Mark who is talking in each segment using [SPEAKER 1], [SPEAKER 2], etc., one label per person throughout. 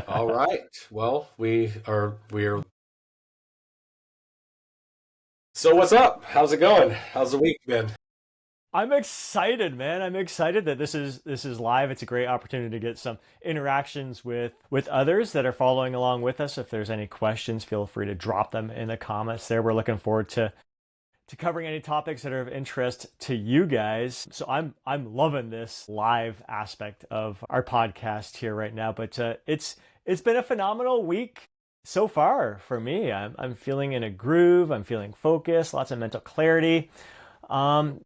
[SPEAKER 1] All right. Well, we are. So what's up? How's it going? How's the week been?
[SPEAKER 2] I'm excited, man. I'm excited that this is live. It's a great opportunity to get some interactions with others that are following along with us. If there's any questions, feel free to drop them in the comments there. We're looking forward to covering any topics that are of interest to you guys. So I'm loving this live aspect of our podcast here right now. But it's been a phenomenal week so far for me. I'm feeling in a groove. I'm feeling focused. Lots of mental clarity. Um,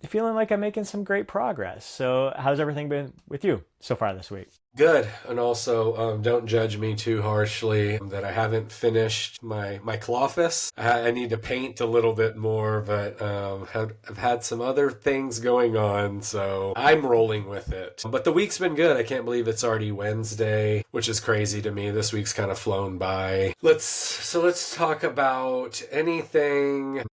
[SPEAKER 2] Feeling like I'm making some great progress. So how's everything been with you so far this week?
[SPEAKER 1] Good. And also, don't judge me too harshly that I haven't finished my Colossus. I need to paint a little bit more, but I've had some other things going on, so I'm rolling with it. But the week's been good. I can't believe it's already Wednesday, which is crazy to me. This week's kind of flown by. Let's talk about anything.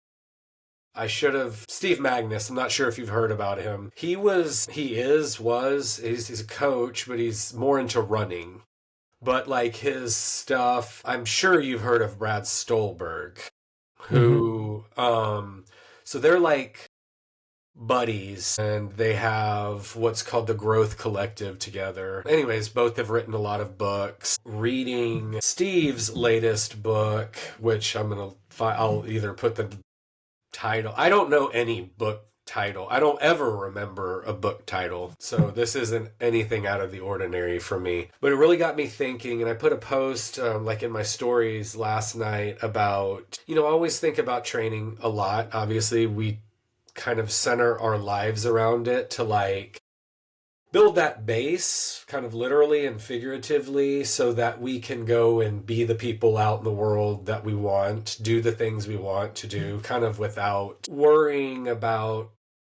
[SPEAKER 1] I should have. Steve Magnus, I'm not sure if you've heard about him. He's a coach, but he's more into running. But like his stuff, I'm sure you've heard of Brad Stolberg,
[SPEAKER 2] Mm-hmm.
[SPEAKER 1] so they're like buddies and they have what's called the Growth Collective together. Anyways, both have written a lot of books. Reading Steve's latest book, which I'll either put the title. I don't know any book title. I don't ever remember a book title. So this isn't anything out of the ordinary for me. But it really got me thinking. And I put a post like in my stories last night about, I always think about training a lot. Obviously, we kind of center our lives around it to like build that base kind of literally and figuratively so that we can go and be the people out in the world that we want, do the things we want to do, kind of without worrying about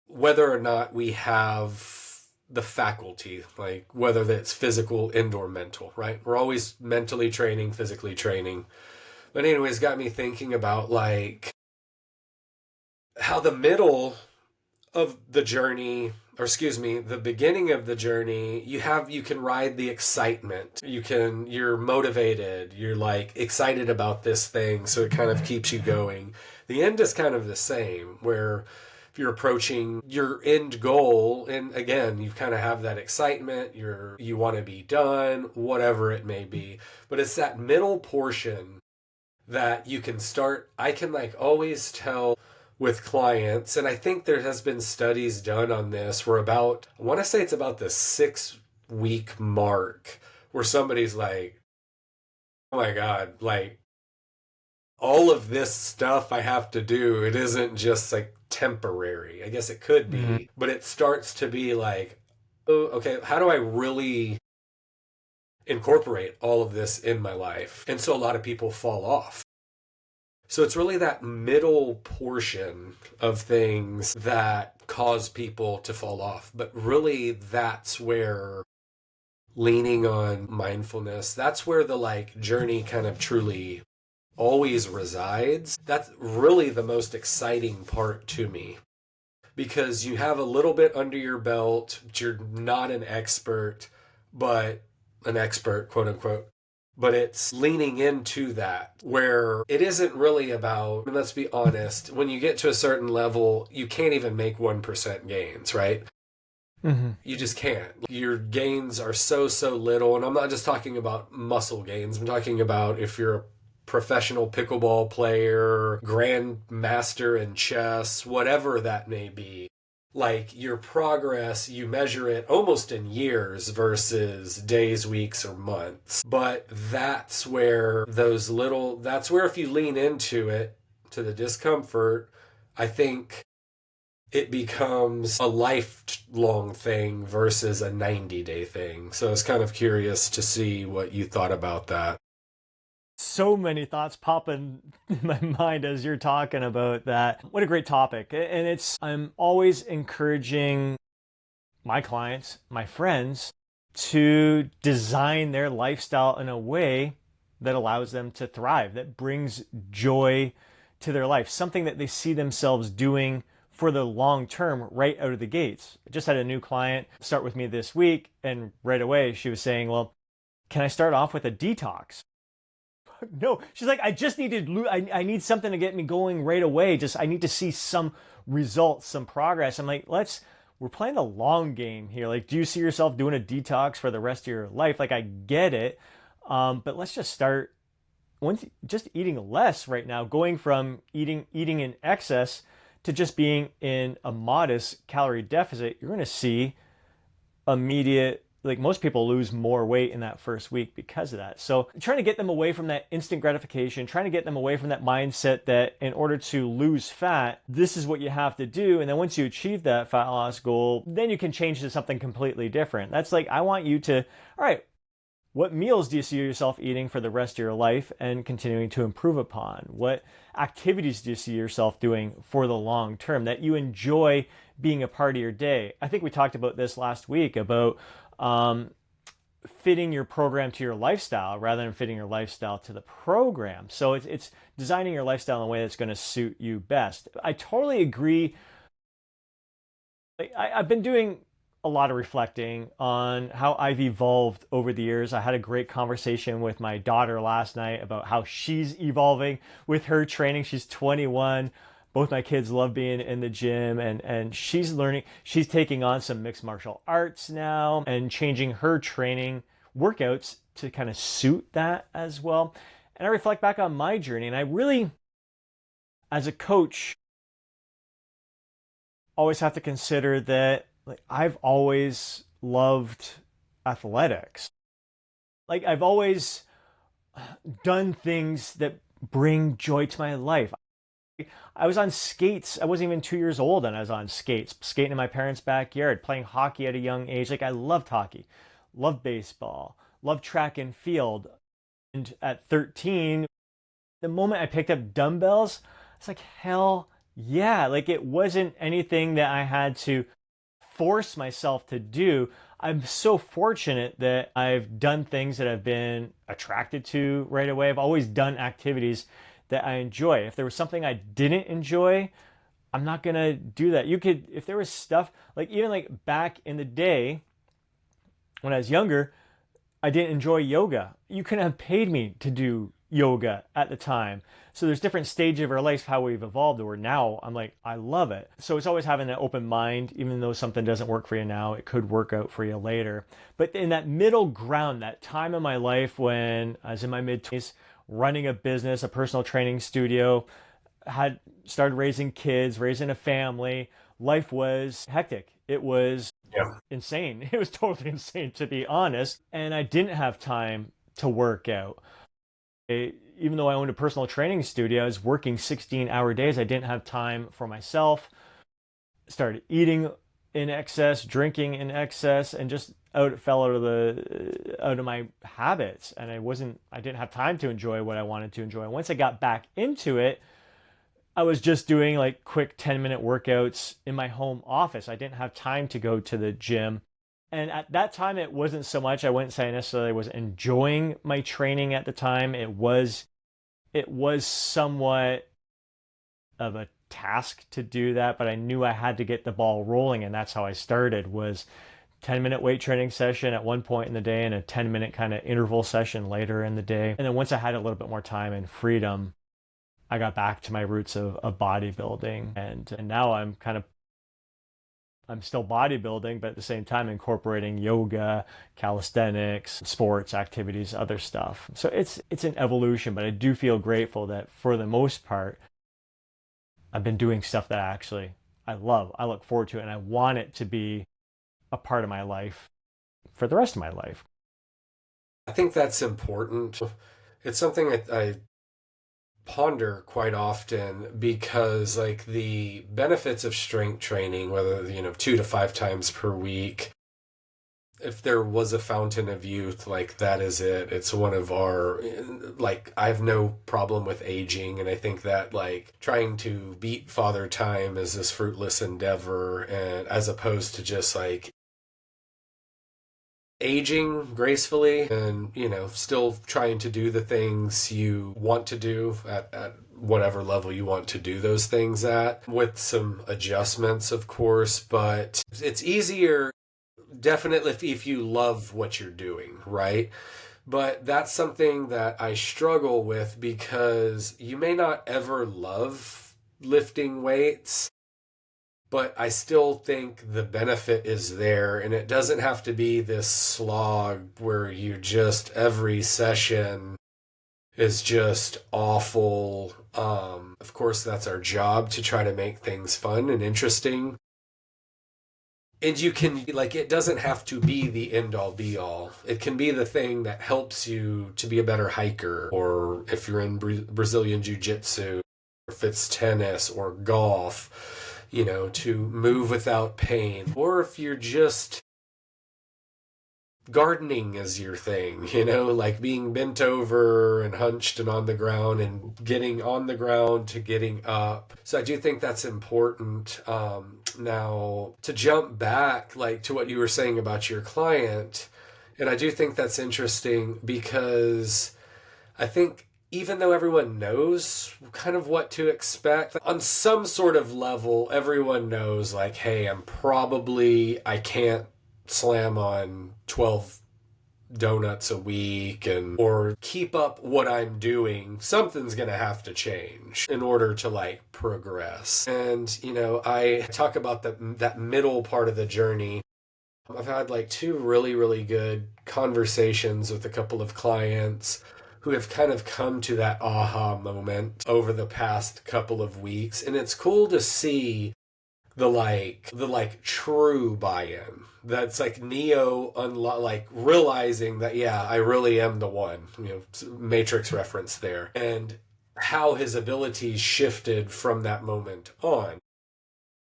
[SPEAKER 1] whether or not we have the faculty, like whether that's physical and or mental, right? We're always mentally training, physically training. But anyways, got me thinking about like how the middle of the journey, or excuse me, the beginning of the journey, you can ride the excitement. You're motivated, you're like excited about this thing, so it kind of keeps you going. The end is kind of the same, where if you're approaching your end goal, and again, you kind of have that excitement, you want to be done, whatever it may be. But it's that middle portion that you can start. I can like always tell with clients, and I think there has been studies done on this where about, I want to say it's about the 6 week mark, where somebody's like, oh my God, like all of this stuff I have to do, it isn't just like temporary. I guess it could
[SPEAKER 2] Mm-hmm.
[SPEAKER 1] be, but it starts to be like, oh, okay, how do I really incorporate all of this in my life? And so a lot of people fall off. So it's really that middle portion of things that cause people to fall off. But really, that's where leaning on mindfulness, that's where the like journey kind of truly always resides. That's really the most exciting part to me because you have a little bit under your belt. You're not an expert, but an expert, quote unquote. But it's leaning into that where it isn't really about, let's be honest, when you get to a certain level, you can't even make 1% gains, right?
[SPEAKER 2] Mm-hmm.
[SPEAKER 1] You just can't. Your gains are so little. And I'm not just talking about muscle gains, I'm talking about if you're a professional pickleball player, grandmaster in chess, whatever that may be. Like your progress, you measure it almost in years versus days, weeks, or months. But that's where if you lean into it, to the discomfort, I think it becomes a lifelong thing versus a 90-day thing. So I was kind of curious to see what you thought about that.
[SPEAKER 2] So many thoughts popping in my mind as you're talking about that. What a great topic. And I'm always encouraging my clients, my friends, to design their lifestyle in a way that allows them to thrive, that brings joy to their life, something that they see themselves doing for the long term right out of the gates. I just had a new client start with me this week, and right away she was saying, well, Can I start off with a detox? No, she's like, I just need to, I need something to get me going right away. Just, I need to see some results, some progress. I'm like, we're playing the long game here. Like, do you see yourself doing a detox for the rest of your life? Like, I get it. But let's just start just eating less right now, going from eating in excess to just being in a modest calorie deficit. You're going to see immediate, like most people lose more weight in that first week because of that. So trying to get them away from that instant gratification, trying to get them away from that mindset that in order to lose fat, this is what you have to do. And then once you achieve that fat loss goal, then you can change to something completely different. That's like, I want you to, all right, what meals do you see yourself eating for the rest of your life and continuing to improve upon? What activities do you see yourself doing for the long term that you enjoy being a part of your day? I think we talked about this last week about fitting your program to your lifestyle rather than fitting your lifestyle to the program. So it's designing your lifestyle in a way that's going to suit you best. I totally agree. I've been doing a lot of reflecting on how I've evolved over the years. I had a great conversation with my daughter last night about how she's evolving with her training. She's 21. Both my kids love being in the gym, and she's taking on some mixed martial arts now and changing her training workouts to kind of suit that as well. And I reflect back on my journey, and I really, as a coach, always have to consider that, like, I've always loved athletics. Like, I've always done things that bring joy to my life. I was on skates. I wasn't even 2 years old and I was on skates, skating in my parents' backyard, playing hockey at a young age. Like, I loved hockey, loved baseball, loved track and field. And at 13, the moment I picked up dumbbells, it's like, hell yeah. Like, it wasn't anything that I had to force myself to do. I'm so fortunate that I've done things that I've been attracted to right away. I've always done activities that I enjoy. If there was something I didn't enjoy, I'm not going to do that. You could, if there was stuff, like even like back in the day when I was younger, I didn't enjoy yoga. You couldn't have paid me to do yoga at the time. So there's different stages of our life how we've evolved, where now I'm like, I love it. So it's always having that open mind. Even though something doesn't work for you now, it could work out for you later. But in that middle ground, that time in my life when I was in my mid-20s, running a business, a personal training studio, had started raising kids, raising a family, life was hectic. It was insane. It was totally insane, to be honest. And I didn't have time to work out. Even though I owned a personal training studio, I was working 16-hour days. I didn't have time for myself. Started eating in excess, drinking in excess, and just fell out of my habits. And I didn't have time to enjoy what I wanted to enjoy. Once I got back into it, I was just doing like quick 10-minute workouts in my home office. I didn't have time to go to the gym. And at that time, it wasn't so much, I wouldn't say I necessarily was enjoying my training at the time. It was somewhat of a task to do that, but I knew I had to get the ball rolling, and that's how I started, was 10-minute weight training session at one point in the day and a 10-minute kind of interval session later in the day. And then once I had a little bit more time and freedom, I got back to my roots of bodybuilding. And now I'm still bodybuilding, but at the same time incorporating yoga, calisthenics, sports activities, other stuff. So it's an evolution, but I do feel grateful that for the most part, I've been doing stuff that I love. I look forward to it, and I want it to be a part of my life for the rest of my life.
[SPEAKER 1] I think that's important. It's something I ponder quite often, because like the benefits of strength training, whether 2 to 5 times per week, if there was a fountain of youth, like that is it. It's one of our, like, I have no problem with aging, and I think that like trying to beat father time is this fruitless endeavor, and as opposed to just like aging gracefully and still trying to do the things you want to do at whatever level you want to do those things at, with some adjustments of course. But it's easier definitely if you love what you're doing, right? But that's something that I struggle with because you may not ever love lifting weights, but I still think the benefit is there. And it doesn't have to be this slog where you just, every session is just awful. Of course, that's our job to try to make things fun and interesting. And you can, like, it doesn't have to be the end all be all. It can be the thing that helps you to be a better hiker, or if you're in Brazilian Jiu Jitsu, or if it's tennis or golf, to move without pain. Or if you're just gardening is your thing, like being bent over and hunched and on the ground and getting on the ground to getting up. So I do think that's important. Now, to jump back, like to what you were saying about your client, and I do think that's interesting because I think even though everyone knows kind of what to expect, on some sort of level, everyone knows, like, hey, I can't slam on 12 donuts a week and or keep up what I'm doing. Something's gonna have to change in order to like progress. And I talk about that middle part of the journey. I've had like two really, really good conversations with a couple of clients who have kind of come to that aha moment over the past couple of weeks. And it's cool to see the true buy-in. That's like Neo like realizing that, yeah, I really am the one, Matrix reference there. And how his abilities shifted from that moment on.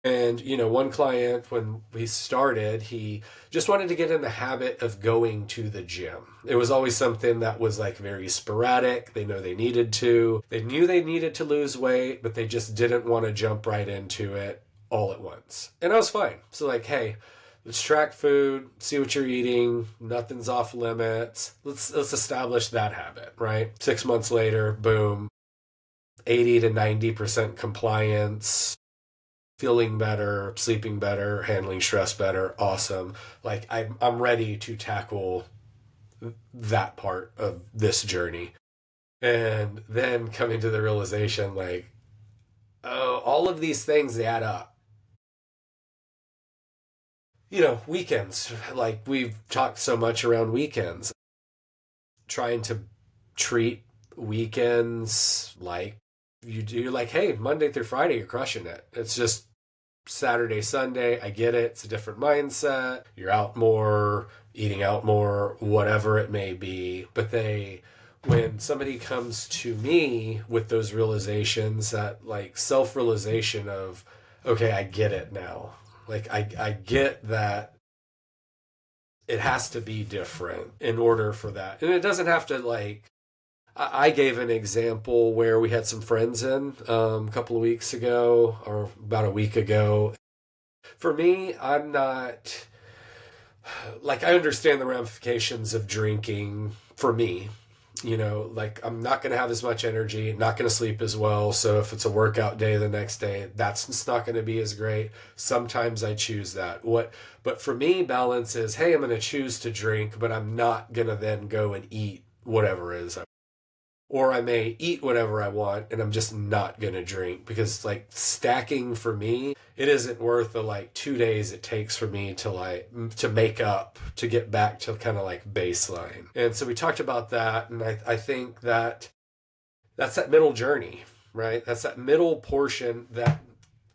[SPEAKER 1] And, one client, when we started, he just wanted to get in the habit of going to the gym. It was always something that was like very sporadic. They know they needed to. They knew they needed to lose weight, but they just didn't want to jump right into it all at once. And I was fine. So like, hey, let's track food, see what you're eating. Nothing's off limits. Let's establish that habit, right? 6 months later, boom, 80 to 90% compliance, feeling better, sleeping better, handling stress better. Awesome. Like I'm ready to tackle that part of this journey. And then coming to the realization, like, oh, all of these things, they add up. Weekends, like we've talked so much around weekends, trying to treat weekends like you do, like, hey, Monday through Friday, you're crushing it. It's just Saturday, Sunday, I get it. It's a different mindset. You're out more, eating out more, whatever it may be. But when somebody comes to me with those realizations, that like self realization of, okay, I get it now. Like, I get that it has to be different in order for that. And it doesn't have to, like, I gave an example where we had some friends in a couple of weeks ago or about a week ago. For me, I'm not, like, I understand the ramifications of drinking for me. Like, I'm not going to have as much energy, not going to sleep as well. So if it's a workout day the next day, that's just not going to be as great. Sometimes I choose that. But for me, balance is, hey, I'm going to choose to drink, but I'm not going to then go and eat whatever it is. Or I may eat whatever I want and I'm just not going to drink, because like stacking for me, it isn't worth the like 2 days it takes for me to make up, to get back to kind of like baseline. And so we talked about that. And I think that's that middle journey, right? That's that middle portion that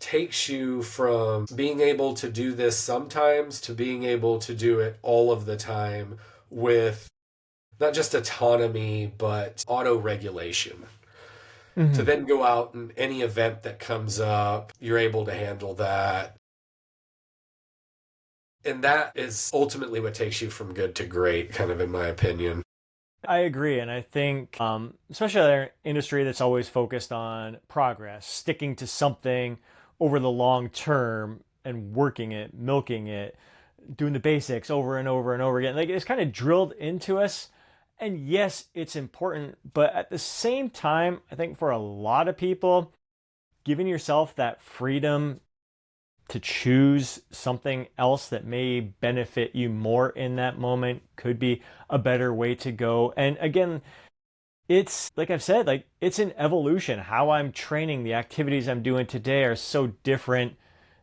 [SPEAKER 1] takes you from being able to do this sometimes to being able to do it all of the time with not just autonomy, but auto regulation. To
[SPEAKER 2] Mm-hmm.
[SPEAKER 1] then go out and any event that comes up, you're able to handle that. And that is ultimately what takes you from good to great, kind of, in my opinion.
[SPEAKER 2] I agree. And I think, especially in our industry that's always focused on progress, sticking to something over the long term and working it, milking it, doing the basics over and over and over again. Like, it's kind of drilled into us. And yes, it's important. But at the same time, I think for a lot of people, giving yourself that freedom to choose something else that may benefit you more in that moment could be a better way to go. And again, it's like I've said, like it's an evolution. How I'm training, the activities I'm doing today are so different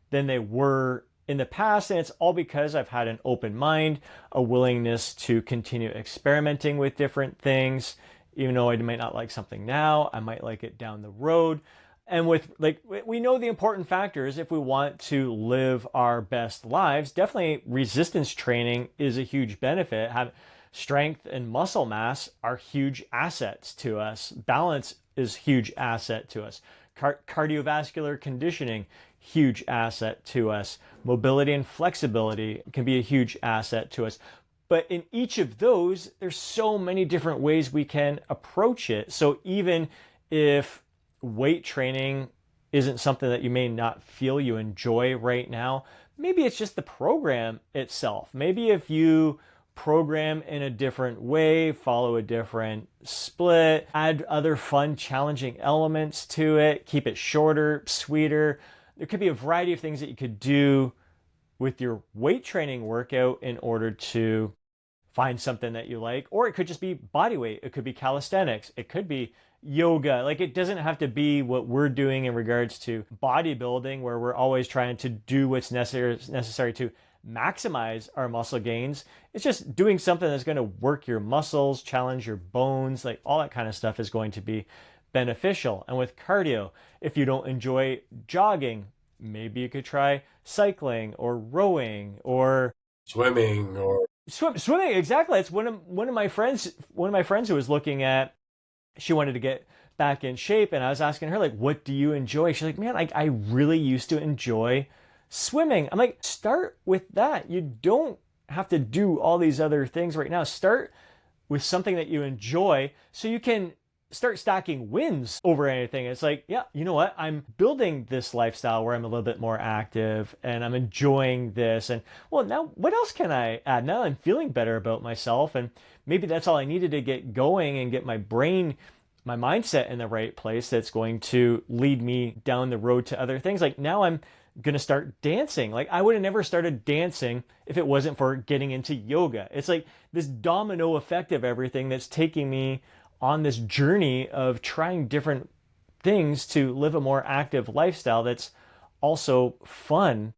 [SPEAKER 2] than they were in the past. And it's all because I've had an open mind, a willingness to continue experimenting with different things. Even though I might not like something now, I might like it down the road. And with like, we know the important factors if we want to live our best lives. Definitely resistance training is a huge benefit. Have strength and muscle mass are huge assets to us. Balance is huge asset to us. Cardiovascular conditioning, huge asset to us. Mobility and flexibility can be a huge asset to us. But in each of those, there's so many different ways we can approach it. So even if weight training isn't something that you may not feel you enjoy right now, maybe it's just the program itself. Maybe if you program in a different way, follow a different split, add other fun, challenging elements to it, keep it shorter, sweeter. There could be a variety of things that you could do with your weight training workout in order to find something that you like. Or it could just be body weight, it could be calisthenics, it could be yoga. Like it doesn't have to be what we're doing in regards to bodybuilding, where we're always trying to do what's necessary to maximize our muscle gains. It's just doing something that's going to work your muscles, challenge your bones, like all that kind of stuff is going to be beneficial. And with cardio, if you don't enjoy jogging, maybe you could try cycling or rowing or
[SPEAKER 1] Swimming or
[SPEAKER 2] swimming. Exactly. It's one of my friends who was looking at, she wanted to get back in shape, and I was asking her, like, what do you enjoy? She's like, man, I really used to enjoy swimming. I'm like, start with that. You don't have to do all these other things right now. Start with something that you enjoy so you can start stacking wins over anything. It's like, yeah, you know what? I'm building this lifestyle where I'm a little bit more active and I'm enjoying this. And well, now what else can I add? Now I'm feeling better about myself. And maybe that's all I needed to get going and get my brain, my mindset in the right place that's going to lead me down the road to other things. Like now I'm going to start dancing. Like I would have never started dancing if it wasn't for getting into yoga. It's like this domino effect of everything that's taking me on this journey of trying different things to live a more active lifestyle that's also fun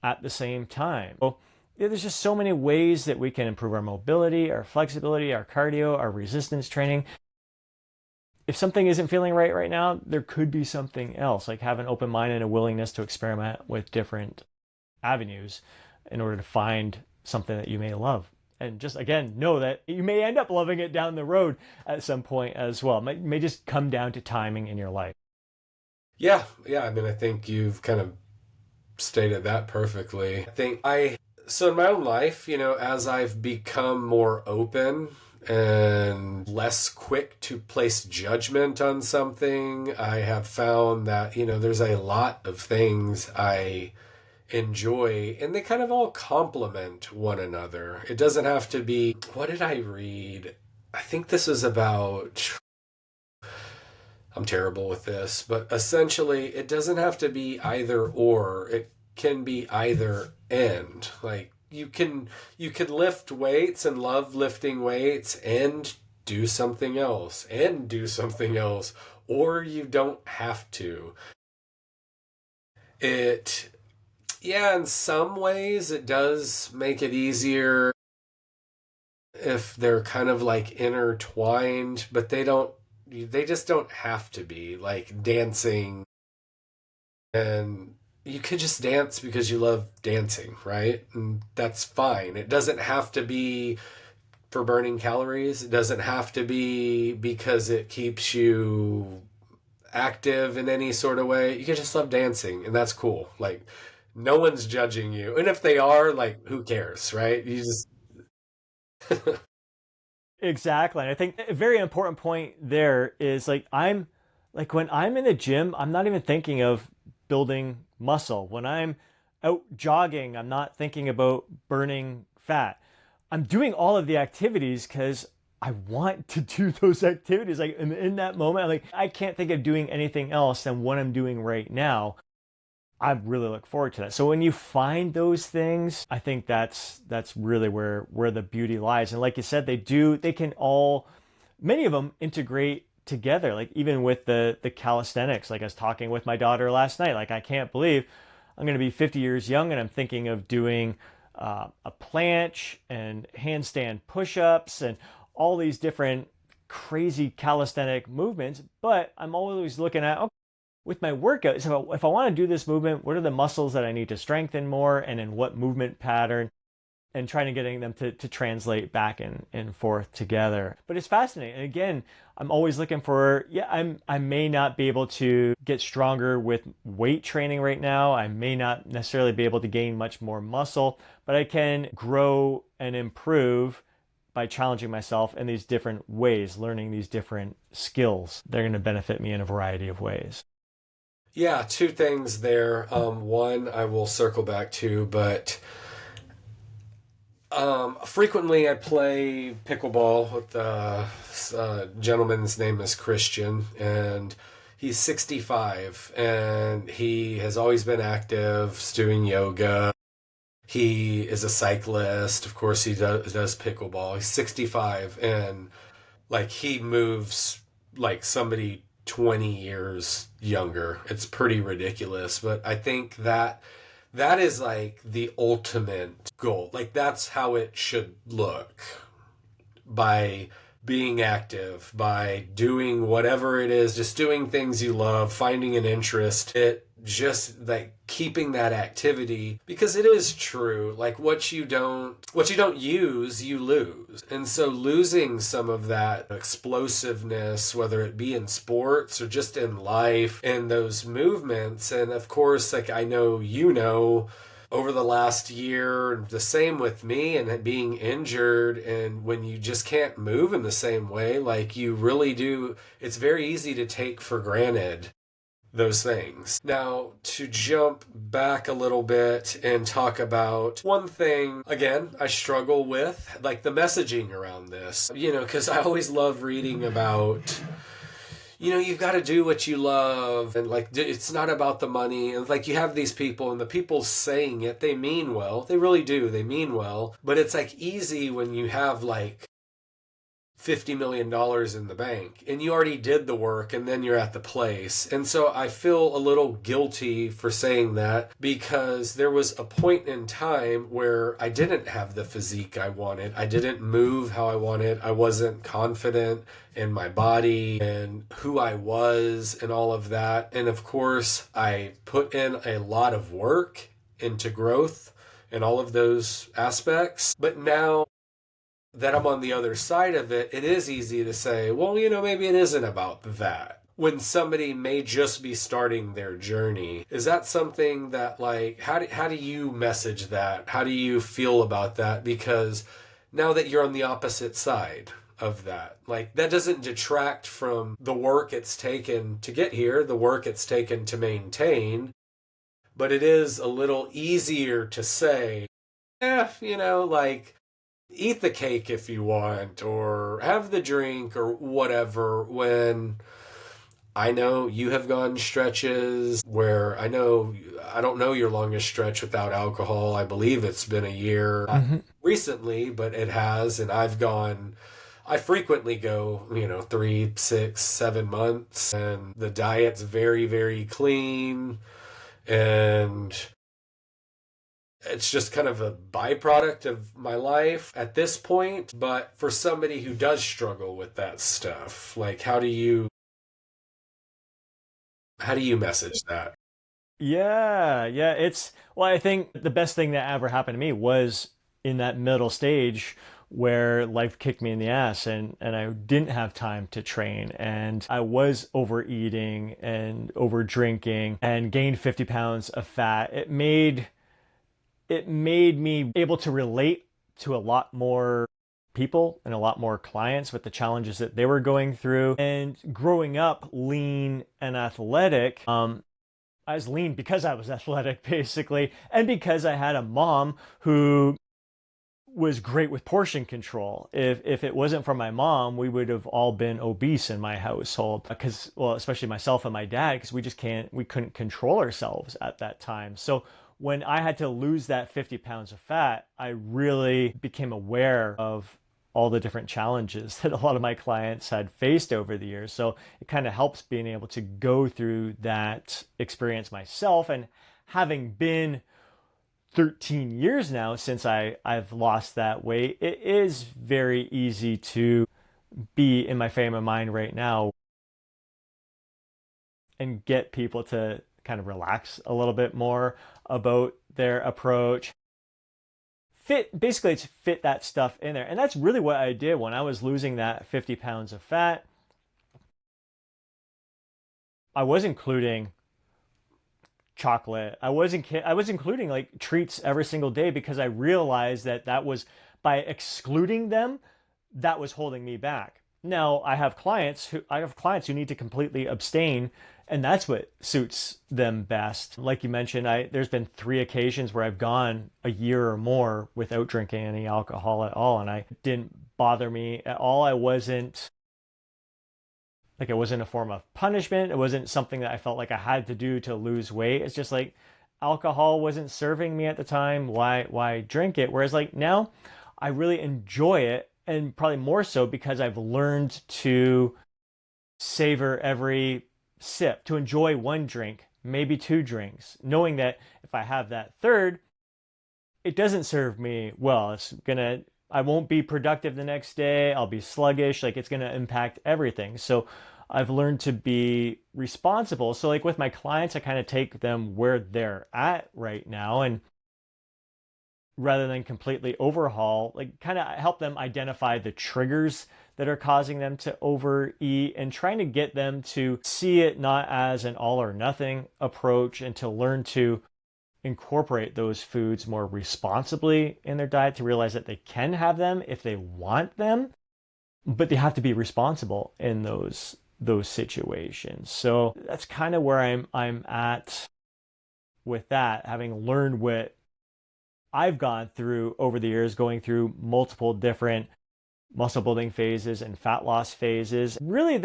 [SPEAKER 2] at the same time. So there's just so many ways that we can improve our mobility, our flexibility, our cardio, our resistance training. If something isn't feeling right now, there could be something else. Like have an open mind and a willingness to experiment with different avenues in order to find something that you may love. And just again, know that you may end up loving it down the road at some point as well. It may just come down to timing in your life.
[SPEAKER 1] yeah, yeah. I mean, I think you've kind of stated that perfectly. So in my own life, as I've become more open and less quick to place judgment on something, I have found that, there's a lot of things I enjoy and they kind of all complement one another. It doesn't have to be, what did I read? I think this is about, I'm terrible with this, but essentially it doesn't have to be either or. It can be either and. Like you can lift weights and love lifting weights and do something else and do something else, or you don't have to. It Yeah, in some ways it does make it easier if they're kind of like intertwined, but they just don't have to be. Like dancing, and you could just dance because you love dancing, right? And that's fine. It doesn't have to be for burning calories. It doesn't have to be because it keeps you active in any sort of way. You can just love dancing, and that's cool. Like, no one's judging you. And if they are, like, who cares, right? You just.
[SPEAKER 2] Exactly. And I think a very important point there is like when I'm in the gym, I'm not even thinking of building muscle. When I'm out jogging, I'm not thinking about burning fat. I'm doing all of the activities because I want to do those activities. Like in that moment, I can't think of doing anything else than what I'm doing right now. I really look forward to that. So when you find those things, I think that's really where the beauty lies. And like you said, they can all, many of them integrate together. Like even with the calisthenics, like I was talking with my daughter last night, like I can't believe I'm going to be 50 years young and I'm thinking of doing a planche and handstand push-ups and all these different crazy calisthenic movements. But I'm always looking at, okay, with my workout, so if I want to do this movement, what are the muscles that I need to strengthen more and in what movement pattern, and trying to getting them to translate back and forth together. But it's fascinating. And again, I'm always looking for, I may not be able to get stronger with weight training right now. I may not necessarily be able to gain much more muscle, but I can grow and improve by challenging myself in these different ways, learning these different skills. They're going to benefit me in a variety of ways.
[SPEAKER 1] Yeah, two things there. One, I will circle back to, but frequently I play pickleball with gentleman's name is Christian, and he's 65, and he has always been active, doing yoga. He is a cyclist. Of course, he does pickleball. He's 65, and like he moves like somebody 20 years younger. It's pretty ridiculous, but I think that is like the ultimate goal. Like that's how it should look, by being active, by doing whatever it is, just doing things you love, finding an interest. It just like keeping that activity, because it is true, like what you don't use, you lose. And so losing some of that explosiveness, whether it be in sports or just in life, and those movements. And of course, like I know, over the last year, the same with me, and being injured, and when you just can't move in the same way, like you really do, it's very easy to take for granted those things. Now, to jump back a little bit and talk about one thing, again, I struggle with, like the messaging around this, because I always love reading about, you've got to do what you love, and like it's not about the money. And like you have these people, and the people saying it, they mean well, they really do, they mean well, but it's like easy when you have like $50 million in the bank and you already did the work, and then you're at the place. And so I feel a little guilty for saying that, because there was a point in time where I didn't have the physique I wanted. I didn't move how I wanted. I wasn't confident in my body and who I was and all of that. And of course, I put in a lot of work into growth and all of those aspects. But now that I'm on the other side of it, it is easy to say, well, maybe it isn't about that. When somebody may just be starting their journey, is that something that, like, how do you message that? How do you feel about that? Because now that you're on the opposite side of that, like, that doesn't detract from the work it's taken to get here, the work it's taken to maintain, but it is a little easier to say, like, eat the cake if you want, or have the drink, or whatever, when I know you have gone stretches where I don't know your longest stretch without alcohol. I believe it's been a year recently, but it has. And I frequently go, 3, 6, 7 months, and the diet's very, very clean. And it's just kind of a byproduct of my life at this point. But for somebody who does struggle with that stuff, like how do you message that?
[SPEAKER 2] Yeah. Well, I think the best thing that ever happened to me was in that middle stage where life kicked me in the ass and I didn't have time to train and I was overeating and over drinking and gained 50 pounds of fat. It made me able to relate to a lot more people and a lot more clients with the challenges that they were going through. And growing up lean and athletic, I was lean because I was athletic, basically, and because I had a mom who was great with portion control. If it wasn't for my mom, we would have all been obese in my household because, well, especially myself and my dad, because we couldn't control ourselves at that time. So when I had to lose that 50 pounds of fat, I really became aware of all the different challenges that a lot of my clients had faced over the years. So it kind of helps being able to go through that experience myself. And having been 13 years now since I've lost that weight, it is very easy to be in my frame of mind right now and get people to kind of relax a little bit more about their approach. Basically, it's fit that stuff in there. And that's really what I did when I was losing that 50 pounds of fat. I was including chocolate. I was including like treats every single day because I realized that was by excluding them, that was holding me back. Now I have clients who need to completely abstain, and that's what suits them best. Like you mentioned, there's been 3 occasions where I've gone a year or more without drinking any alcohol at all, and I didn't bother me at all. It wasn't a form of punishment. It wasn't something that I felt like I had to do to lose weight. It's just like alcohol wasn't serving me at the time. Why drink it? Whereas like now I really enjoy it, and probably more so because I've learned to savor every sip, to enjoy one drink, maybe 2 drinks, knowing that if I have that third, it doesn't serve me well. I won't be productive the next day. I'll be sluggish. Like it's going to impact everything. So I've learned to be responsible. So like with my clients, I kind of take them where they're at right now, and rather than completely overhaul, like kind of help them identify the triggers that are causing them to overeat and trying to get them to see it not as an all or nothing approach and to learn to incorporate those foods more responsibly in their diet, to realize that they can have them if they want them, but they have to be responsible in those situations. So that's kind of where I'm at with that, having learned what I've gone through over the years, going through multiple different muscle building phases and fat loss phases. Really,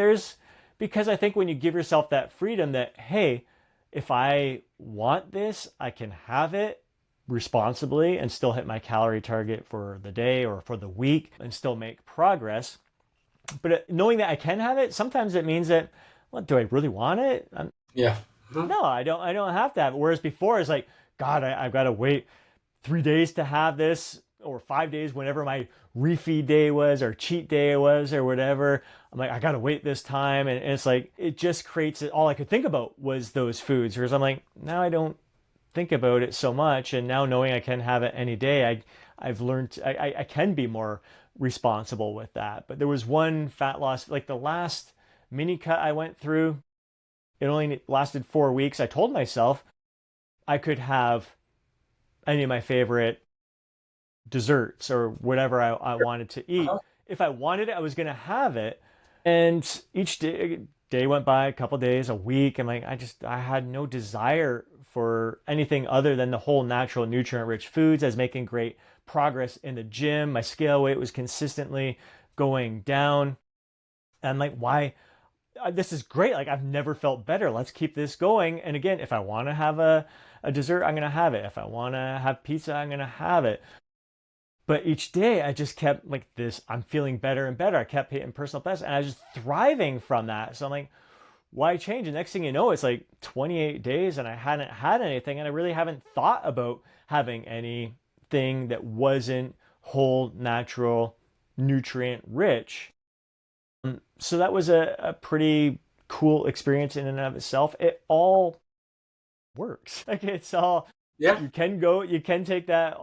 [SPEAKER 2] because I think when you give yourself that freedom that, hey, if I want this, I can have it responsibly and still hit my calorie target for the day or for the week and still make progress. But knowing that I can have it, sometimes it means that, well, do I really want it?
[SPEAKER 1] Yeah.
[SPEAKER 2] No, I don't. I don't have to have it. Whereas before, it's like, God, I've got to wait 3 days to have this, or 5 days, whenever my refeed day was or cheat day was or whatever. I'm like, I gotta wait this time, and it's like it just creates it. All I could think about was those foods, whereas I'm like, now I don't think about it so much, and now knowing I can have it any day, I've learned I can be more responsible with that. But there was one fat loss, like the last mini cut I went through. It only lasted 4 weeks. I told myself I could have any of my favorite desserts or whatever I wanted to eat.
[SPEAKER 1] Uh-huh.
[SPEAKER 2] If I wanted it, I was going to have it. And each day went by, a couple days, a week, and like I had no desire for anything other than the whole natural nutrient rich foods. I was making great progress in the gym. My scale weight was consistently going down. And like, why? This is great. Like, I've never felt better. Let's keep this going. And again, if I want to have a dessert, I'm going to have it. If I want to have pizza, I'm going to have it. But each day I just kept like this, I'm feeling better and better. I kept hitting personal best, and I was just thriving from that. So I'm like, why change? The next thing you know, it's like 28 days and I hadn't had anything, and I really haven't thought about having anything that wasn't whole, natural, nutrient rich. So that was a pretty cool experience in and of itself. It all works. Like it's all,
[SPEAKER 1] Yeah.
[SPEAKER 2] you can take that.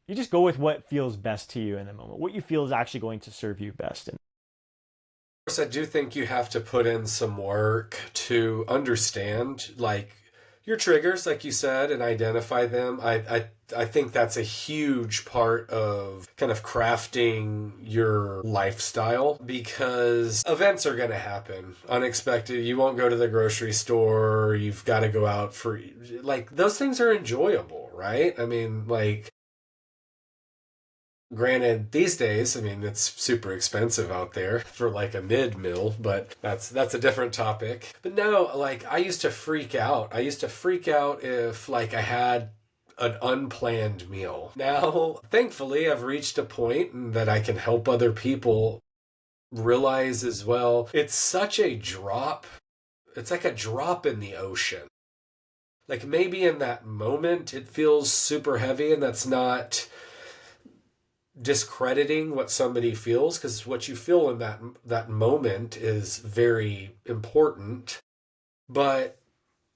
[SPEAKER 2] You just go with what feels best to you in the moment, what you feel is actually going to serve you best. And
[SPEAKER 1] Of course, I do think you have to put in some work to understand, like, your triggers, like you said, and identify them. I think that's a huge part of kind of crafting your lifestyle, because events are going to happen. Unexpected. You won't go to the grocery store. You've got to go out for, like, those things are enjoyable, right? I mean, like, Granted, these days, I mean, it's super expensive out there for like a mid meal, but that's a different topic. But no, like I used to freak out. I used to freak out if like I had an unplanned meal. Now, thankfully, I've reached a point that I can help other people realize as well. It's such a drop. It's like a drop in the ocean. Like maybe in that moment it feels super heavy, and that's not discrediting what somebody feels, because what you feel in that moment is very important. But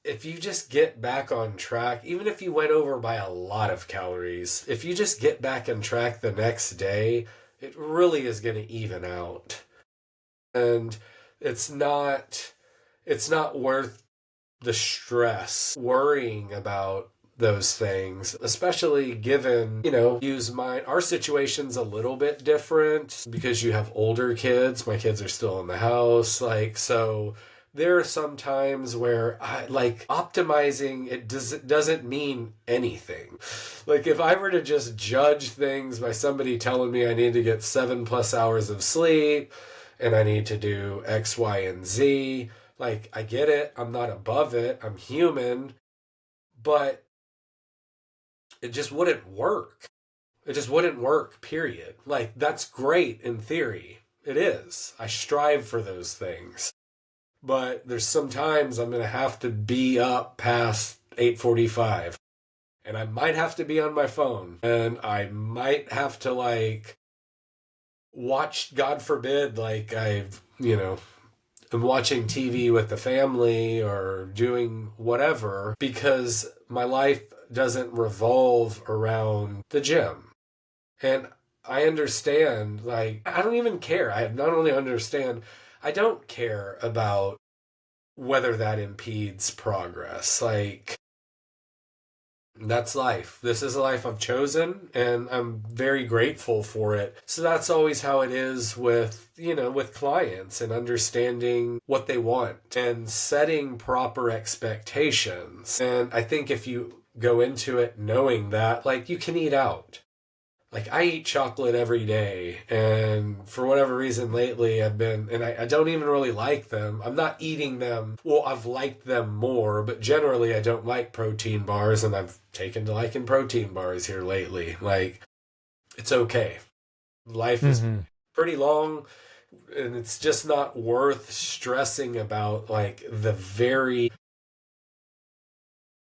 [SPEAKER 1] if you just get back on track, even if you went over by a lot of calories, if you just get back on track the next day, it really is going to even out. And it's not it's not worth the stress worrying about those things, especially given, use mine. Our situation's a little bit different because you have older kids. My kids are still in the house. Like, so there are some times where I like optimizing it doesn't mean anything. Like if I were to just judge things by somebody telling me I need to get 7+ hours of sleep and I need to do X, Y, and Z, like I get it. I'm not above it. I'm human, but it just wouldn't work. It just wouldn't work, period. Like, that's great in theory. It is. I strive for those things. But there's sometimes I'm going to have to be up past 8:45. And I might have to be on my phone. And I might have to, like, watch, God forbid, like, I'm watching TV with the family or doing whatever because my life doesn't revolve around the gym. And I understand, like, I don't even care. I not only understand, I don't care about whether that impedes progress. Like, that's life. This is a life I've chosen, and I'm very grateful for it. So that's always how it is with, with clients and understanding what they want and setting proper expectations. And I think if you go into it knowing that, like, you can eat out. Like I eat chocolate every day, and for whatever reason lately I don't even really like them. I'm not eating them. Well, I've liked them more, but generally I don't like protein bars, and I've taken to liking protein bars here lately. Like, it's okay. Life is
[SPEAKER 2] Mm-hmm.
[SPEAKER 1] pretty long, and it's just not worth stressing about like the very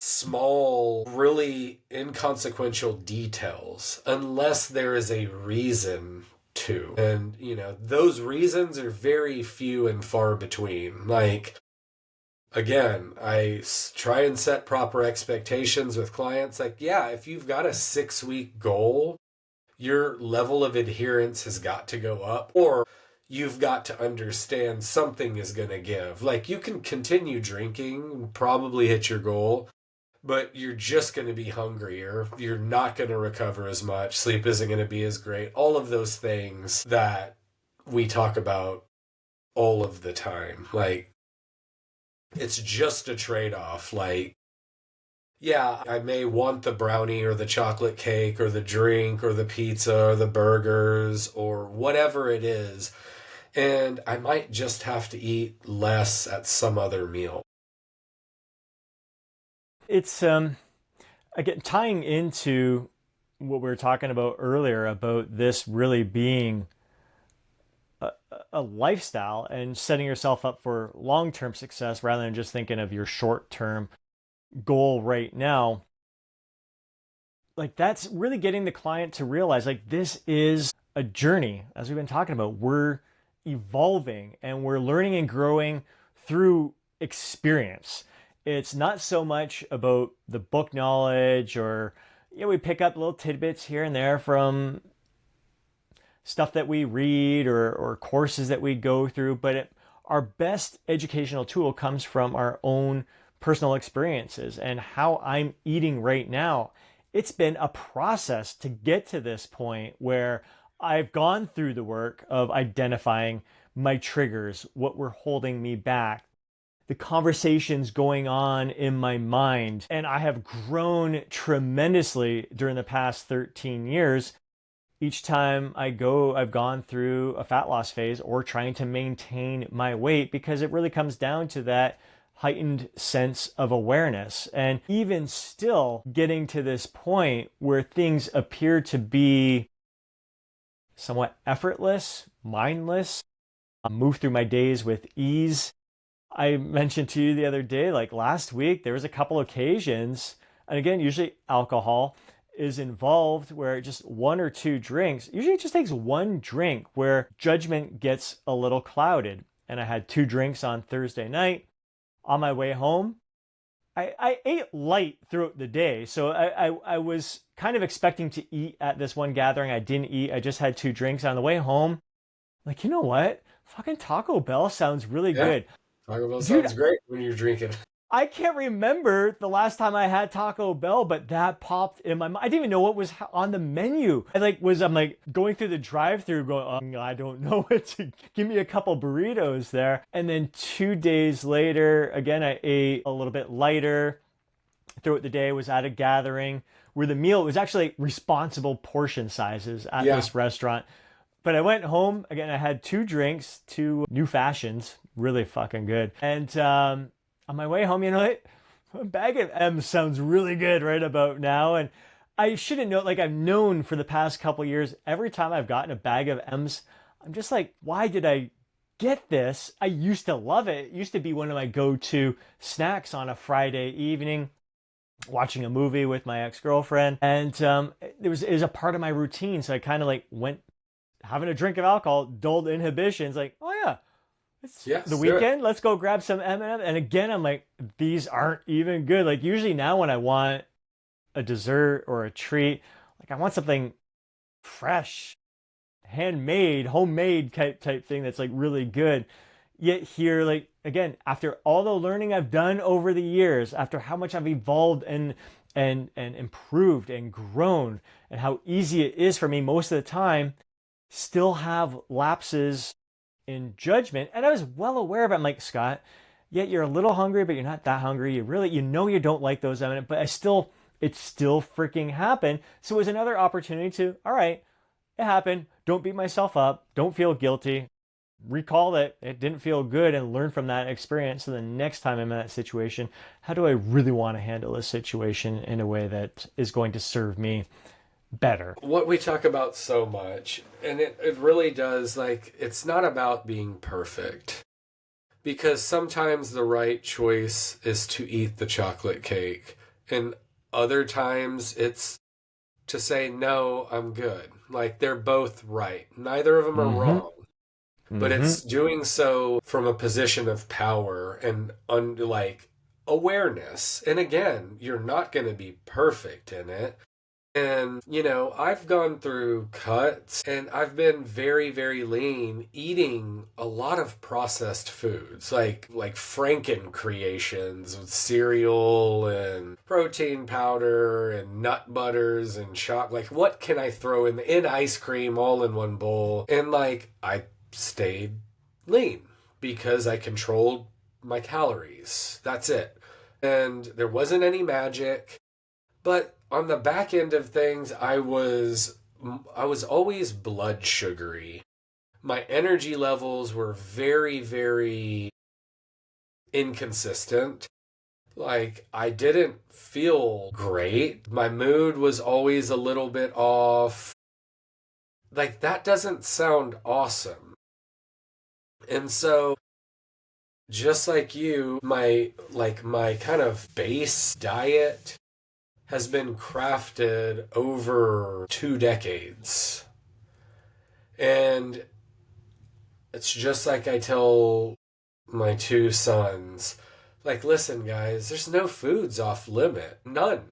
[SPEAKER 1] small, really inconsequential details unless there is a reason to. And, those reasons are very few and far between. Like, again, try and set proper expectations with clients. Like, yeah, if you've got a 6-week goal, your level of adherence has got to go up, or you've got to understand something is going to give. Like, you can continue drinking, probably hit your goal, but you're just going to be hungrier. You're not going to recover as much. Sleep isn't going to be as great. All of those things that we talk about all of the time. Like, it's just a trade off. Like, yeah, I may want the brownie or the chocolate cake or the drink or the pizza or the burgers or whatever it is. And I might just have to eat less at some other meal.
[SPEAKER 2] It's again tying into what we were talking about earlier about this really being a, a lifestyle and setting yourself up for long-term success rather than just thinking of your short-term goal right now. Like that's really getting the client to realize like this is a journey, as we've been talking about. We're evolving and we're learning and growing through experience. It's not so much about the book knowledge or we pick up little tidbits here and there from stuff that we read or courses that we go through, but our best educational tool comes from our own personal experiences and how I'm eating right now. It's been a process to get to this point where I've gone through the work of identifying my triggers, what were holding me back, the conversations going on in my mind. And I have grown tremendously during the past 13 years each time I've gone through a fat loss phase or trying to maintain my weight, because it really comes down to that heightened sense of awareness. And even still getting to this point where things appear to be somewhat effortless, mindless, move through my days with ease. I mentioned to you the other day, like last week, there was a couple occasions, and again, usually alcohol is involved, where just one or two drinks, usually it just takes one drink where judgment gets a little clouded. And I had two drinks on Thursday night. On my way home, I ate light throughout the day. So I was kind of expecting to eat at this one gathering. I didn't eat. I just had two drinks on the way home. Like, you know what? Fucking Taco Bell sounds really
[SPEAKER 1] Yeah.
[SPEAKER 2] good.
[SPEAKER 1] Taco Bell
[SPEAKER 2] Dude,
[SPEAKER 1] sounds great when you're drinking.
[SPEAKER 2] I can't remember the last time I had Taco Bell, but that popped in my mind. I didn't even know what was on the menu. I'm like going through the drive-through going, I don't know what to give me a couple burritos there. And then 2 days later, again, I ate a little bit lighter throughout the day, was at a gathering where the meal was actually responsible portion sizes at
[SPEAKER 1] Yeah.
[SPEAKER 2] this restaurant. But I went home, again, I had two drinks, two new fashions, really fucking good. And on my way home, you know what? A bag of M's sounds really good right about now. And I shouldn't know, like I've known for the past couple years, every time I've gotten a bag of M's, I'm just like, why did I get this? I used to love it. It used to be one of my go-to snacks on a Friday evening, watching a movie with my ex-girlfriend. And it was a part of my routine. So I kind of like went having a drink of alcohol, dulled inhibitions, like, oh yeah, it's
[SPEAKER 1] Yes,
[SPEAKER 2] the
[SPEAKER 1] do it.
[SPEAKER 2] weekend. Let's go grab some M&M. And again, I'm like, these aren't even good. Like usually now when I want a dessert or a treat, like I want something fresh, handmade, homemade type thing that's like really good. Yet here, like again, after all the learning I've done over the years, after how much I've evolved and improved and grown, and how easy it is for me most of the time, still have lapses in judgment. And I was well aware of it. I'm like, Scott, yet you're a little hungry, but you're not that hungry. You know you don't like those M&Ms, but it still freaking happened. So it was another opportunity to, all right, it happened. Don't beat myself up. Don't feel guilty. Recall that it didn't feel good and learn from that experience. So the next time I'm in that situation, how do I really want to handle this situation in a way that is going to serve me better?
[SPEAKER 1] What we talk about so much, and it really does, like, it's not about being perfect. Because sometimes the right choice is to eat the chocolate cake, and other times it's to say, no, I'm good. Like, they're both right. Neither of them are
[SPEAKER 2] Mm-hmm.
[SPEAKER 1] wrong. But
[SPEAKER 2] Mm-hmm.
[SPEAKER 1] it's doing so from a position of power and like awareness. And again, you're not going to be perfect in it. And, I've gone through cuts and I've been very, very lean, eating a lot of processed foods, like Franken creations with cereal and protein powder and nut butters and chocolate. Like, what can I throw in ice cream all in one bowl? And like, I stayed lean because I controlled my calories. That's it. And there wasn't any magic. But on the back end of things, I was always blood sugary. My energy levels were very, very inconsistent. Like, I didn't feel great. My mood was always a little bit off. Like, that doesn't sound awesome. And so, just like you, my kind of base diet has been crafted over 2 decades. And it's just like I tell my two sons, like, listen, guys, there's no foods off limit. None.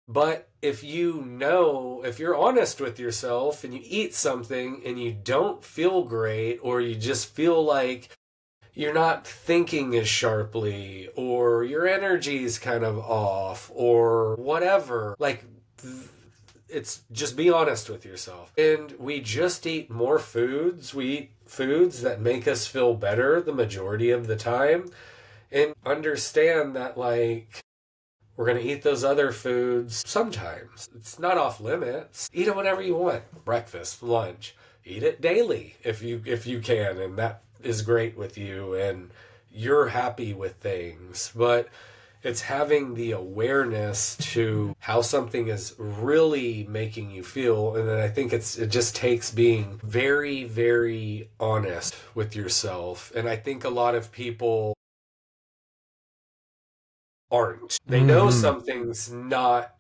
[SPEAKER 1] But if you're honest with yourself and you eat something and you don't feel great, or you just feel like you're not thinking as sharply, or your energy's kind of off, or whatever, like, it's just be honest with yourself. And we just eat more foods. We eat foods that make us feel better the majority of the time. And understand that, like, We're going to eat those other foods sometimes. It's not off limits. Eat it whenever you want. Breakfast, lunch. Eat it daily if you can, and that is great with you and you're happy with things. But it's having the awareness to how something is really making you feel. And then I think it just takes being very, very honest with yourself. And I think a lot of people aren't. They know
[SPEAKER 2] Mm-hmm.
[SPEAKER 1] something's not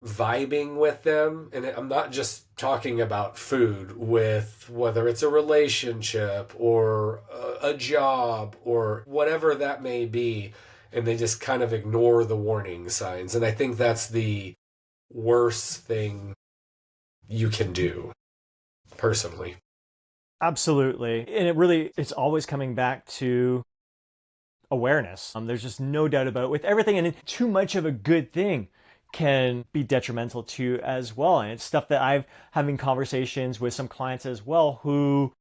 [SPEAKER 1] vibing with them. And I'm not just talking about food, with whether it's a relationship or a job or whatever that may be. And they just kind of ignore the warning signs. And I think that's the worst thing you can do, personally.
[SPEAKER 2] Absolutely. And it's always coming back to awareness. There's just no doubt about it with everything. And too much of a good thing can be detrimental to you as well. And it's stuff that I've having conversations with some clients as well who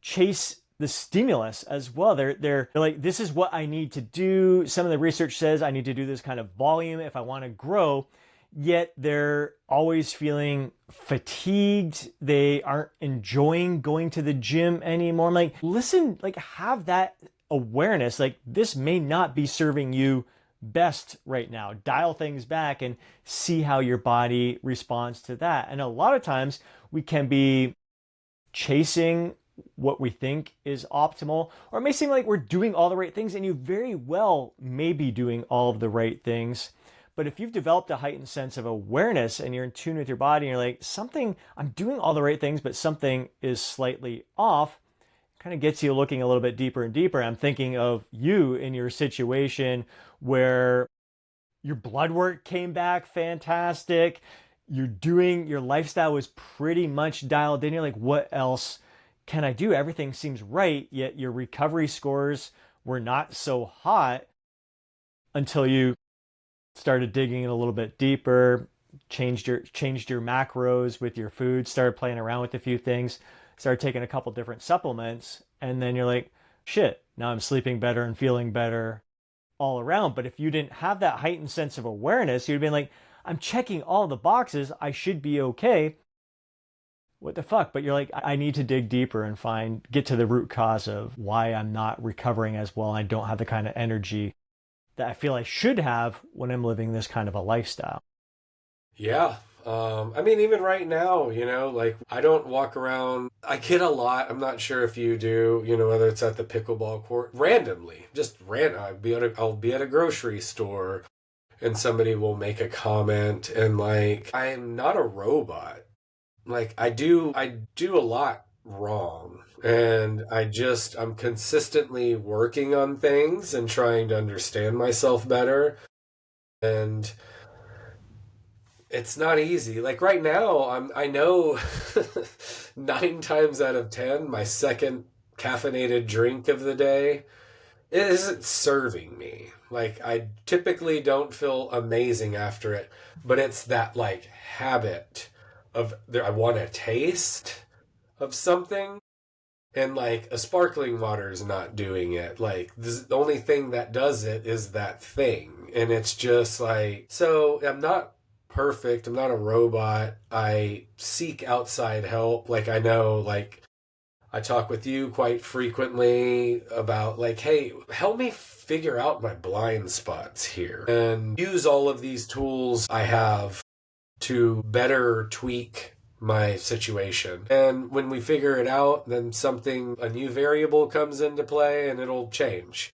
[SPEAKER 2] chase the stimulus as well. They're like, this is what I need to do. Some of the research says I need to do this kind of volume if I want to grow. Yet they're always feeling fatigued. They aren't enjoying going to the gym anymore. I'm like, listen, like have that awareness. Like this may not be serving you best right now. Dial things back and see how your body responds to that. And a lot of times we can be chasing what we think is optimal, or it may seem like we're doing all the right things, and you very well may be doing all of the right things. But if you've developed a heightened sense of awareness and you're in tune with your body and you're like, I'm doing all the right things, but something is slightly off, kind of gets you looking a little bit deeper and deeper. I'm thinking of you in your situation where your blood work came back fantastic. Your lifestyle was pretty much dialed in. You're like, what else can I do? Everything seems right, yet your recovery scores were not so hot until you started digging in a little bit deeper, changed your macros with your food, started playing around with a few things, started taking a couple different supplements, and then you're like, shit, now I'm sleeping better and feeling better all around. But if you didn't have that heightened sense of awareness, you'd been like, I'm checking all the boxes, I should be okay. What the fuck? But you're like, I need to dig deeper and get to the root cause of why I'm not recovering as well. I don't have the kind of energy that I feel I should have when I'm living this kind of a lifestyle.
[SPEAKER 1] Yeah. I mean, even right now, like I don't walk around. I get a lot. I'm not sure if you do, whether it's at the pickleball court, randomly, just random. I'll be at a grocery store and somebody will make a comment and like, I'm not a robot. Like I do a lot wrong. And I'm consistently working on things and trying to understand myself better. And it's not easy. Like right now, I know 9 times out of 10, my second caffeinated drink of the day isn't serving me. Like I typically don't feel amazing after it, but it's that like habit of I want a taste of something, and like a sparkling water is not doing it. Like the only thing that does it is that thing, and it's just like, so I'm not perfect, I'm not a robot, I seek outside help. Like I know, like I talk with you quite frequently about like, hey, help me figure out my blind spots here and use all of these tools I have to better tweak my situation. And when we figure it out, then a new variable comes into play and it'll change.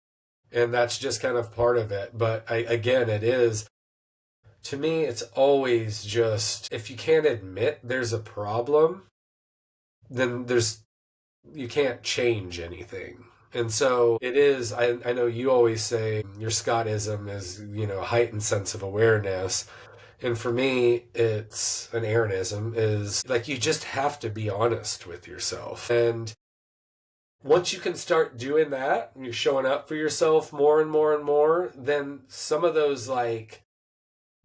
[SPEAKER 1] And that's just kind of part of it. But again, to me, it's always just, if you can't admit there's a problem, then you can't change anything. And so it is, I know you always say your Scottism is, a heightened sense of awareness. And for me, it's an Aaronism, is like you just have to be honest with yourself. And once you can start doing that, and you're showing up for yourself more and more and more, then some of those like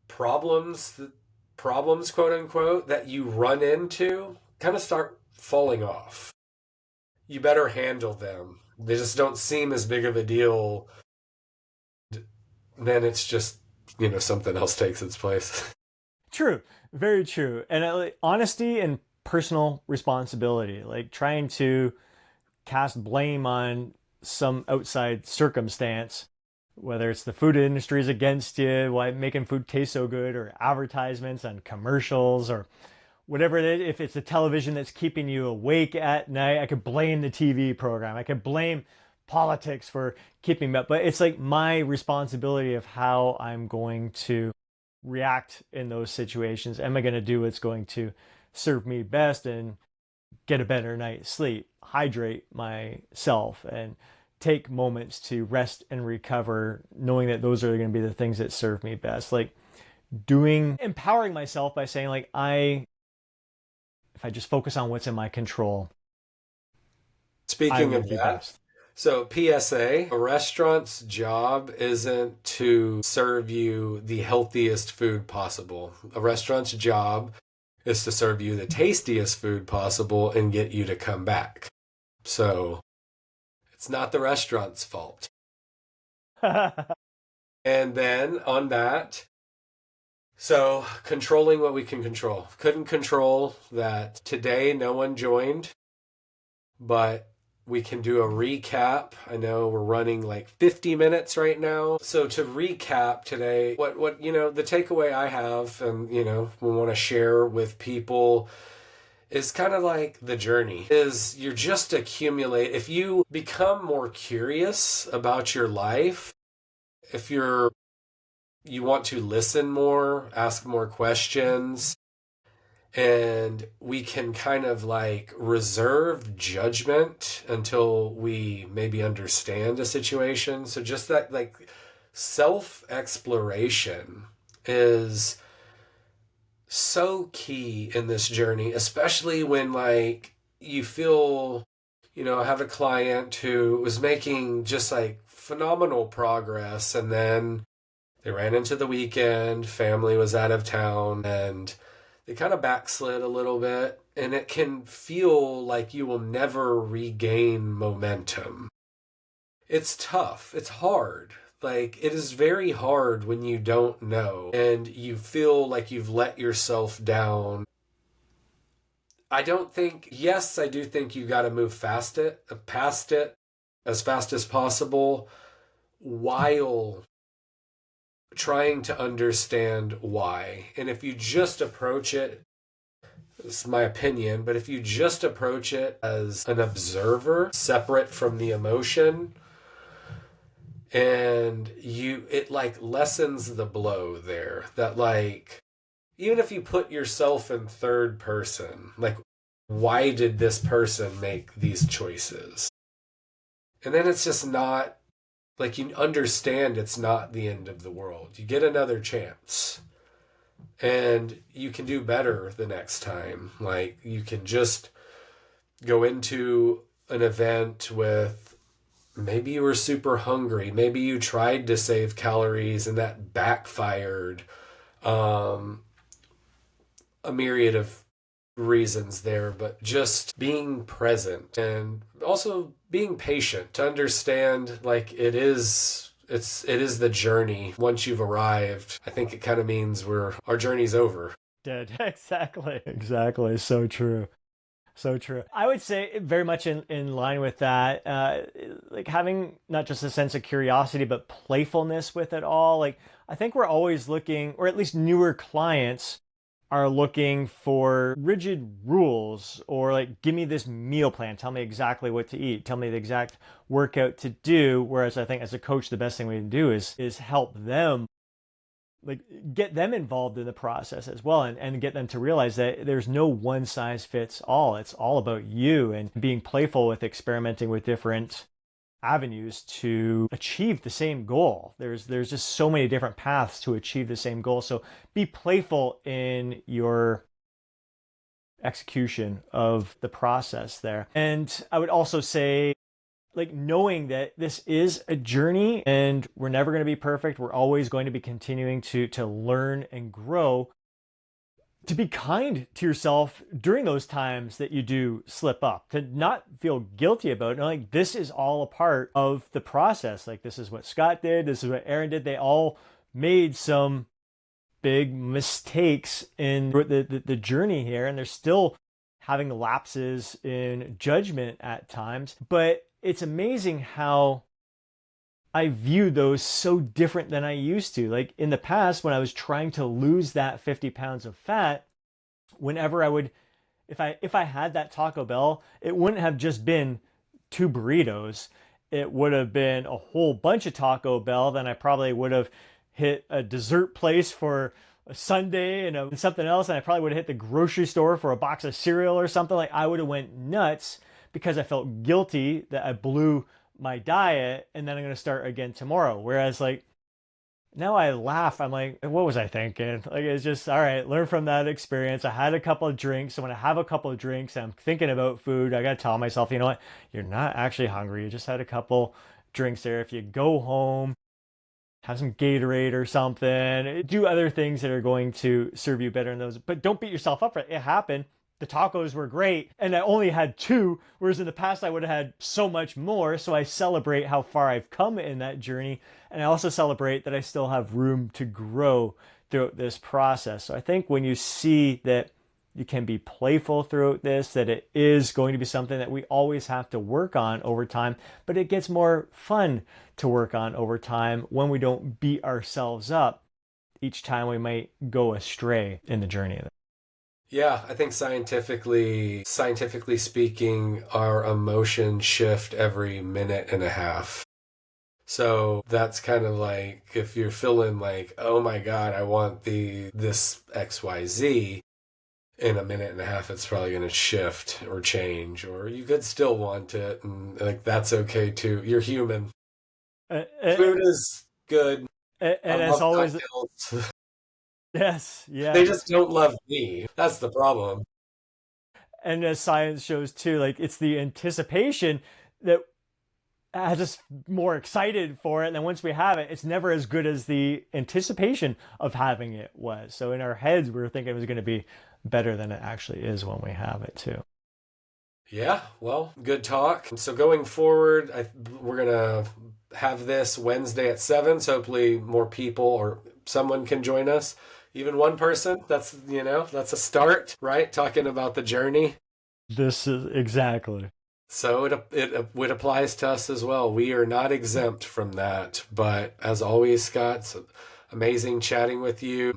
[SPEAKER 1] problems, quote unquote, that you run into kind of start falling off. You better handle them. They just don't seem as big of a deal. Then it's just something else takes its place.
[SPEAKER 2] True, very true. And honesty and personal responsibility, like trying to cast blame on some outside circumstance, whether it's the food industry is against you, why making food taste so good, or advertisements on commercials, or whatever it is. If it's the television that's keeping you awake at night, I could blame the TV program. I could blame politics for keeping me up. But it's like my responsibility of how I'm going to react in those situations. Am I going to do what's going to serve me best and get a better night's sleep, hydrate myself, and take moments to rest and recover, knowing that those are going to be the things that serve me best. Like empowering myself by saying, like, if I just focus on what's in my control, I
[SPEAKER 1] Speaking
[SPEAKER 2] will
[SPEAKER 1] of
[SPEAKER 2] be
[SPEAKER 1] that,
[SPEAKER 2] best.
[SPEAKER 1] so PSA, a restaurant's job isn't to serve you the healthiest food possible. A restaurant's job is to serve you the tastiest food possible and get you to come back. So it's not the restaurant's fault. And then on that, so controlling what we can control. Couldn't control that today no one joined, but we can do a recap. I know we're running like 50 minutes right now. So to recap today, what the takeaway I have and we want to share with people is kind of like the journey is you're just accumulate. If you become more curious about your life, if you want to listen more, ask more questions, and we can kind of like reserve judgment until we maybe understand a situation. So just that like self exploration is so key in this journey, especially when like you feel, I have a client who was making just like phenomenal progress, and then they ran into the weekend, family was out of town, and they kind of backslid a little bit, and it can feel like you will never regain momentum. It's tough. It's hard. Like, it is very hard when you don't know and you feel like you've let yourself down. Yes, I do think you got to move past it as fast as possible while trying to understand why. And if you just approach it, this is my opinion, but if you just approach it as an observer, separate from the emotion, and it like lessens the blow there. That like, even if you put yourself in third person, like, why did this person make these choices? And then it's just not, like, you understand it's not the end of the world. You get another chance. And you can do better the next time. Like, you can just go into an event with maybe you were super hungry. Maybe you tried to save calories and that backfired. A myriad of reasons there, but just being present and also being patient to understand like it is the journey. Once you've arrived, I think it kind of means our journey's over.
[SPEAKER 2] Dead. Exactly. So true. So true. I would say very much in line with that, like having not just a sense of curiosity, but playfulness with it all. Like, I think we're always looking, or at least newer clients are looking for rigid rules, or like, give me this meal plan, tell me exactly what to eat, tell me the exact workout to do. Whereas I think as a coach, the best thing we can do is help them, like, get them involved in the process as well, and get them to realize that there's no one size fits all. It's all about you, and being playful with experimenting with different avenues to achieve the same goal. There's just so many different paths to achieve the same goal. So be playful in your execution of the process there. And I would also say, like, knowing that this is a journey and we're never going to be perfect. We're always going to be continuing to learn and grow. To be kind to yourself during those times that you do slip up, to not feel guilty about it. And like, this is all a part of the process. Like, this is what Scott did, this is what Aaron did. They all made some big mistakes in the journey here, and they're still having lapses in judgment at times. But it's amazing how I view those so different than I used to. Like in the past, when I was trying to lose that 50 pounds of fat, whenever I would, if I had that Taco Bell, it wouldn't have just been two burritos. It would have been a whole bunch of Taco Bell. Then I probably would have hit a dessert place for a sundae and something else, and I probably would have hit the grocery store for a box of cereal or something. Like I would have went nuts because I felt guilty that I blew my diet, and then I'm going to start again tomorrow. Whereas like now I laugh. I'm like, what was I thinking? Like, it's just, all right, learn from that experience. I had a couple of drinks. So when I have a couple of drinks, I'm thinking about food. I got to tell myself, you know what? You're not actually hungry. You just had a couple drinks there. If you go home, have some Gatorade or something, do other things that are going to serve you better in those. But don't beat yourself up for it. It happened. The tacos were great, and I only had two, whereas in the past I would have had so much more. So I celebrate how far I've come in that journey, and I also celebrate that I still have room to grow throughout this process. So I think when you see that you can be playful throughout this, that it is going to be something that we always have to work on over time, but it gets more fun to work on over time when we don't beat ourselves up each time we might go astray in the journey.
[SPEAKER 1] Yeah, I think scientifically speaking, our emotions shift every minute and a half. So that's kind of like if you're feeling like, oh my God, I want this XYZ, in a minute and a half it's probably going to shift or change, or you could still want it, and like that's okay too. You're human.
[SPEAKER 2] Uh,
[SPEAKER 1] Food is good. I
[SPEAKER 2] and as
[SPEAKER 1] love
[SPEAKER 2] always,
[SPEAKER 1] cocktails.
[SPEAKER 2] yes,
[SPEAKER 1] They
[SPEAKER 2] yeah.
[SPEAKER 1] just don't love me. That's the problem.
[SPEAKER 2] And as science shows too, like it's the anticipation that has us more excited for it. And then once we have it, it's never as good as the anticipation of having it was. So in our heads, we were thinking it was going to be better than it actually is when we have it too.
[SPEAKER 1] Yeah, well, good talk. So going forward, we're gonna have this Wednesday at 7. So hopefully more people or someone can join us. Even one person. That's a start, right? Talking about the journey.
[SPEAKER 2] This is exactly.
[SPEAKER 1] So it applies to us as well. We are not exempt from that. But as always, Scott, it's amazing chatting with you.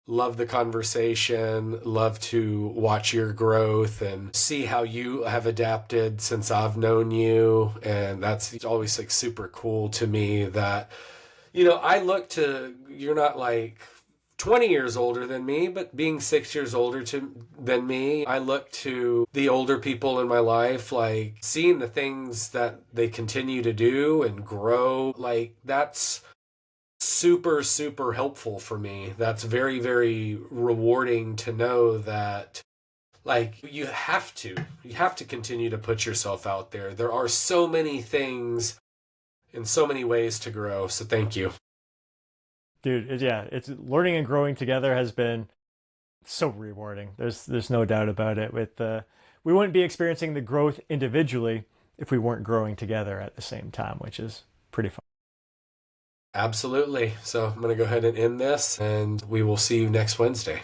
[SPEAKER 1] Love the conversation. Love to watch your growth and see how you have adapted since I've known you. And that's always like super cool to me that, I look to, you're not like 20 years older than me, but being 6 years older than me, I look to the older people in my life, like seeing the things that they continue to do and grow. Like that's super, super helpful for me. That's very, very rewarding to know that like you have to continue to put yourself out there. There are so many things and so many ways to grow. So thank you.
[SPEAKER 2] Dude, it's learning and growing together has been so rewarding. There's no doubt about it. We wouldn't be experiencing the growth individually if we weren't growing together at the same time, which is pretty fun.
[SPEAKER 1] Absolutely. So I'm going to go ahead and end this, and we will see you next Wednesday.